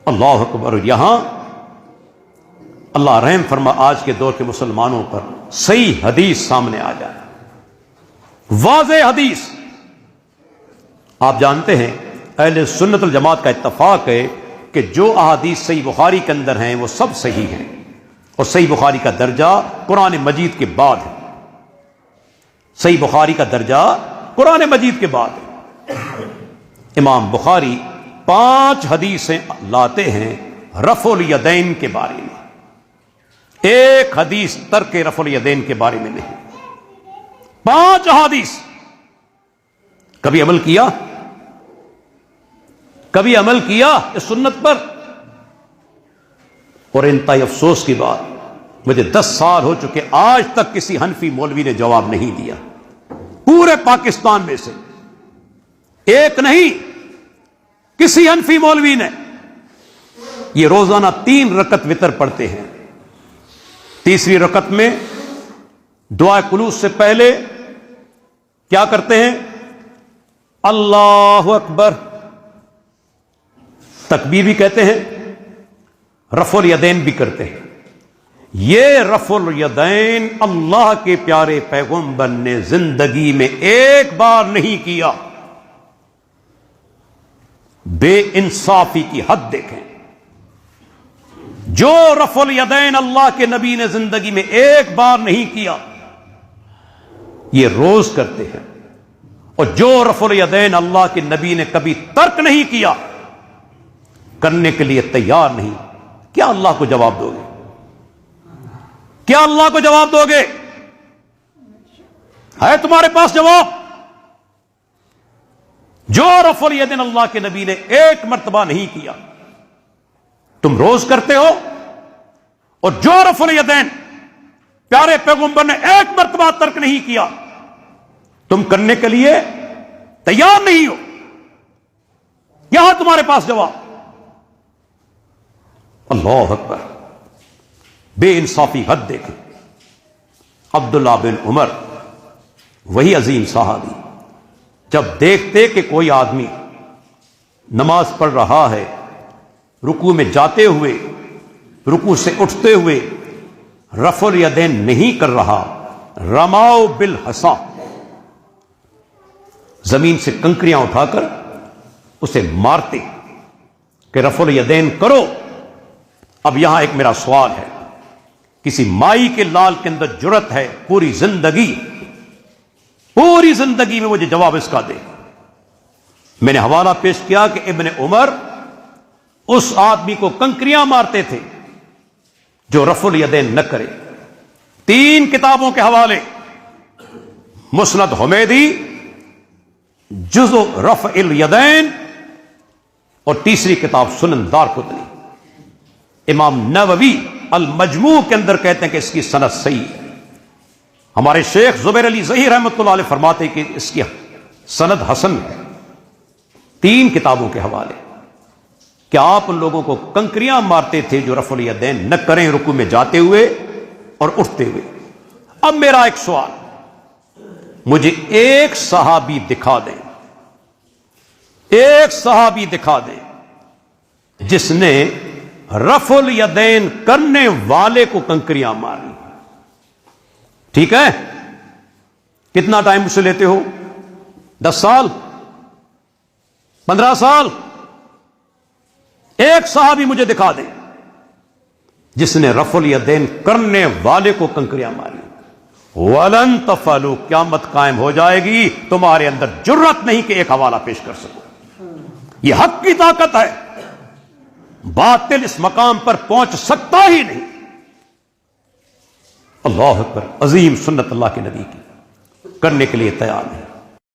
اللہ اکبر. یہاں اللہ رحم فرما آج کے دور کے مسلمانوں پر صحیح حدیث سامنے آ جائے, واضح حدیث. آپ جانتے ہیں اہل سنت الجماعت کا اتفاق ہے کہ جو احادیث صحیح بخاری کے اندر ہیں وہ سب صحیح ہیں, اور صحیح بخاری کا درجہ قرآن مجید کے بعد ہے. صحیح بخاری کا درجہ قرآن مجید کے بعد ہے. امام بخاری 5 حدیثیں لاتے ہیں رفع الیدین کے بارے میں, ایک حدیث ترک رفع الیدین کے بارے میں نہیں. 5 احادیث. کبھی عمل کیا؟ کبھی عمل کیا اس سنت پر؟ اور انتہائی افسوس کی بات, مجھے 10 سال ہو چکے, آج تک کسی حنفی مولوی نے جواب نہیں دیا. پورے پاکستان میں سے ایک نہیں, کسی حنفی مولوی نے. یہ روزانہ 3 رکعت وتر پڑھتے ہیں. تیسری رکعت میں دعا قنوت سے پہلے کیا کرتے ہیں؟ اللہ اکبر, تکبیر بھی کہتے ہیں, رفع الیدین بھی کرتے ہیں. یہ رفع الیدین اللہ کے پیارے پیغمبر نے زندگی میں ایک بار نہیں کیا. بے انصافی کی حد دیکھیں. جو رفع الیدین اللہ کے نبی نے زندگی میں ایک بار نہیں کیا, یہ روز کرتے ہیں. اور جو رفع الیدین اللہ کے نبی نے کبھی ترک نہیں کیا, کرنے کے لیے تیار نہیں, کیا اللہ کو جواب دو گے؟ کیا اللہ کو جواب دو گے؟ ہے تمہارے پاس جواب؟ جو رفع الیدین اللہ کے نبی نے ایک مرتبہ نہیں کیا تم روز کرتے ہو, اور جو رفع الیدین پیارے پیغمبر نے ایک مرتبہ ترک نہیں کیا تم کرنے کے لیے تیار نہیں ہو. یہاں تمہارے پاس جواب. اللہ اکبر, بے انصافی حد دیکھیں. عبداللہ بن عمر, وہی عظیم صحابی, جب دیکھتے کہ کوئی آدمی نماز پڑھ رہا ہے, رکوع میں جاتے ہوئے, رکوع سے اٹھتے ہوئے رفع الیدین نہیں کر رہا, رماؤ بالحصا, زمین سے کنکریاں اٹھا کر اسے مارتے کہ رفع الیدین کرو. اب یہاں ایک میرا سوال ہے, کسی مائی کے لال کے اندر جرت ہے پوری زندگی میں مجھے جواب اس کا دے. میں نے حوالہ پیش کیا کہ ابن عمر اس آدمی کو کنکریاں مارتے تھے جو رفع الیدین نہ کرے. 3 کتابوں کے حوالے, مسند حمیدی, جزء رفع الیدین, اور تیسری کتاب سنن دارقطنی. امام نووی المجموع کے اندر کہتے ہیں کہ اس کی سند صحیح ہے. ہمارے شیخ زبیر علی ظہیر رحمۃ اللہ علیہ فرماتے ہیں کہ اس کی سند حسن ہے. 3 کتابوں کے حوالے. کیا آپ ان لوگوں کو کنکریاں مارتے تھے جو رفع الیدین نہ کریں رکوع میں جاتے ہوئے اور اٹھتے ہوئے؟ اب میرا ایک سوال, مجھے ایک صحابی دکھا دیں, ایک صحابی دکھا دیں جس نے رفع الیدین کرنے والے کو کنکریاں ماری. ٹھیک ہے, کتنا ٹائم مجھ سے لیتے ہو؟ 10 سال 15 سال؟ ایک صحابی مجھے دکھا دیں جس نے رفع الیدین کرنے والے کو کنکریاں ماری. وَلَن تَفْعَلُوا, قیامت قائم ہو جائے گی, تمہارے اندر جرت نہیں کہ ایک حوالہ پیش کر سکو. یہ حق کی طاقت ہے, باطل اس مقام پر پہنچ سکتا ہی نہیں. اللہ اکبر, عظیم سنت اللہ کے نبی کی, کرنے کے لیے تیار نہیں.